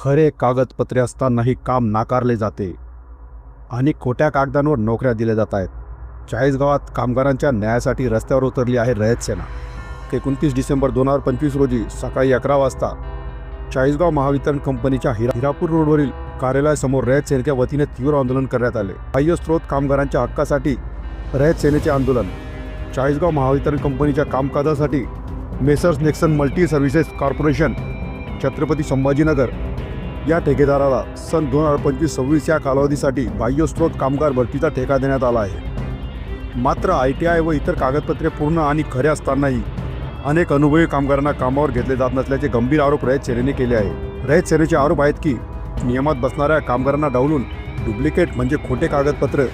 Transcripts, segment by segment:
खरे कागदपत्रे असतानाही काम नाकारले जाते आणि खोट्या कागदांवर नोकऱ्या दिल्या जात आहेत। चाळीसगावात कामगारांच्या न्यायासाठी रस्त्यावर उतरली आहे रयत सेना। 29 डिसेंबर 2025 रोजी सकाळी 11 वाजता चाळीसगाव महावितरण कंपनीच्या हिरापूर रोडवरील कार्यालयासमोर रयत सेनेच्या वतीने तीव्र आंदोलन करण्यात आले। बाह्य स्रोत कामगारांच्या हक्कासाठी रयत सेनेचे आंदोलन। चाळीसगाव महावितरण कंपनीच्या कामकाजासाठी messrs Nexon multi services corporation Chhatrapati Sambhajinagar या ठेकेदाराला सन 2025-26 या कालावधीसाठी बाह्य स्रोत कामगार भरतीचा ठेका देण्यात आला आहे। मात्र ITI व इतर कागदपत्रे पूर्ण आणि खरे असतानाही अनेक अनुभवी कामगारांना कामावर घेतले जात नसल्याचे गंभीर आरोप रयत सेनेने केले आहे। रयत सेनेचे आरोप आहेत की नियमात बसणाऱ्या कामगारांना डावलून डुप्लिकेट म्हणजे खोटे कागदपत्र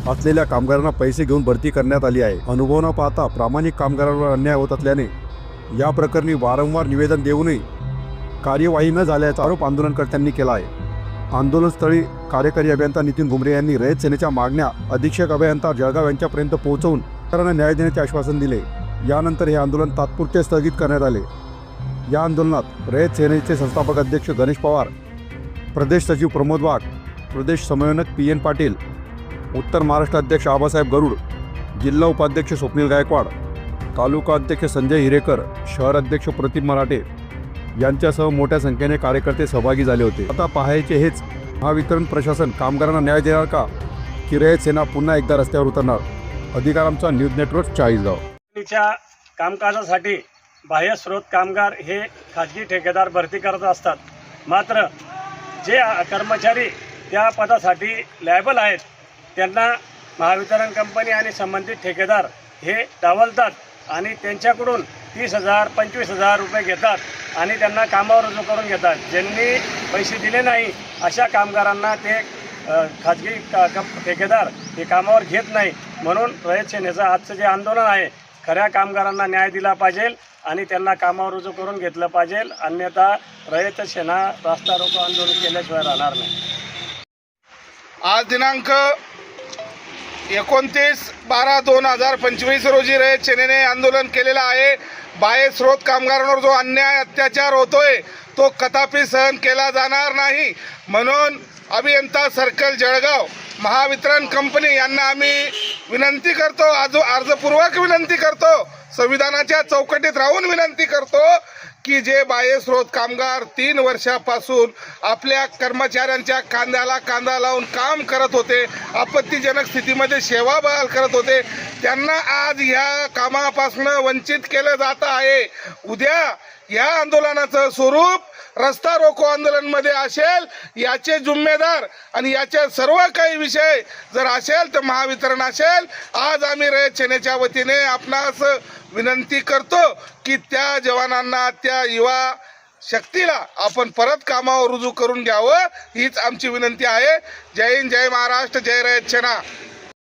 असलेल्या कामगारांना पैसे घेऊन भरती करण्यात आली आहे। अनुभव न पाहता प्रामाणिक कामगारांवर अन्याय होत असल्याने या प्रकरणी वारंवार निवेदन देऊनही कार्यवाही न झाल्याचा आरोप आंदोलनकर्त्यांनी केला आहे। आंदोलनस्थळी कार्यकारी अभियंता नितीन घुमरे यांनी रयत सेनेच्या मागण्या अधीक्षक अभियंता जळगाव यांच्यापर्यंत पोहोचवून त्यांना न्याय देण्याचे आश्वासन दिले। यानंतर हे आंदोलन तात्पुरते स्थगित करण्यात आले। या आंदोलनात रयत सेनेचे संस्थापक अध्यक्ष गणेश पवार, प्रदेश सचिव प्रमोद वाघ, प्रदेश समन्वयक PN पाटील, उत्तर महाराष्ट्र अध्यक्ष आबासाहेब गरुड, जिल्हा उपाध्यक्ष स्वप्नील गायकवाड, तालुका अध्यक्ष संजय हिरेकर, शहर अध्यक्ष प्रतिम मराठे यांच्यासह मोठ्या संख्येने कार्यकर्ते सहभागी झाले होते। आता पाहायचे हेच, महावितरण प्रशासन कामगारांना न्याय देणार का की रयत सेना पुन्हा एकदा रस्त्यावर उतरणार? अधिकार आमचा, न्यूज नेटवर्क, चाळीसगाव। कंपनीच्या कामकाजासाठी बाह्य स्रोत कामगार हे खाजगी ठेकेदार भरती करत असतात। मात्र जे कर्मचारी त्या पदासाठी लायबल आहेत त्यांना महावितरण कंपनी आणि संबंधित ठेकेदार हे डावलतात आणि त्यांच्याकडून 30,000 25,000 रुपये घेतात आणि त्यांना कामावर रुजू करून घेतात। ज्यांनी पैसे दिले नाही अशा कामगारांना ते खाजगी ठेकेदार हे कामावर घेत नाही। म्हणून रयत सेनेचं आजचं जे आंदोलन आहे, खऱ्या कामगारांना न्याय दिला पाहिजे आणि त्यांना कामावर रुजू करून घेतलं पाहिजे, अन्यथा रयत सेना रास्ता रोको आंदोलन केल्याशिवाय राहणार नाही। आज दिनांक 29/12/2025 रोजी रयत सेनेने आंदोलन केलेलं आहे। बाह्य स्रोत कामगारांवर जो अन्याय अत्याचार होतोय तो कदापि सहन केला जाणार नाही। म्हणून अभियंता सर्कल जळगाव महावितरण कंपनी यांना आम्ही विनंती करतो, अर्जपूर्वक विनंती करतो, संविधानाच्या चौकटीत राहून विनंती करतो की जे बाह्य स्रोत कामगार 3 वर्षापासून आपल्या कर्मचाऱ्यांच्या कांद्याला कांदा लावून काम करत होते, आपत्तीजनक स्थितीमध्ये सेवा बहाल करत होते, त्यांना आज ह्या कामापासून वंचित केलं जात आहे। उद्या या आंदोलनाचं स्वरूप रस्ता रोको आंदोलनमध्ये असेल, याचे जिम्मेदार आणि याचे सर्व काही विषय जर असेल तर महावितरण असेल। आज आम्ही रयत सेनेच्या वतीने आपणास विनंती करतो की त्या जवानांना, त्या युवा शक्तीला आपण परत कामावर रुजू करून घ्यावं, हीच आमची विनंती आहे। जय हिंद, जय महाराष्ट्र, जय रयत सेना।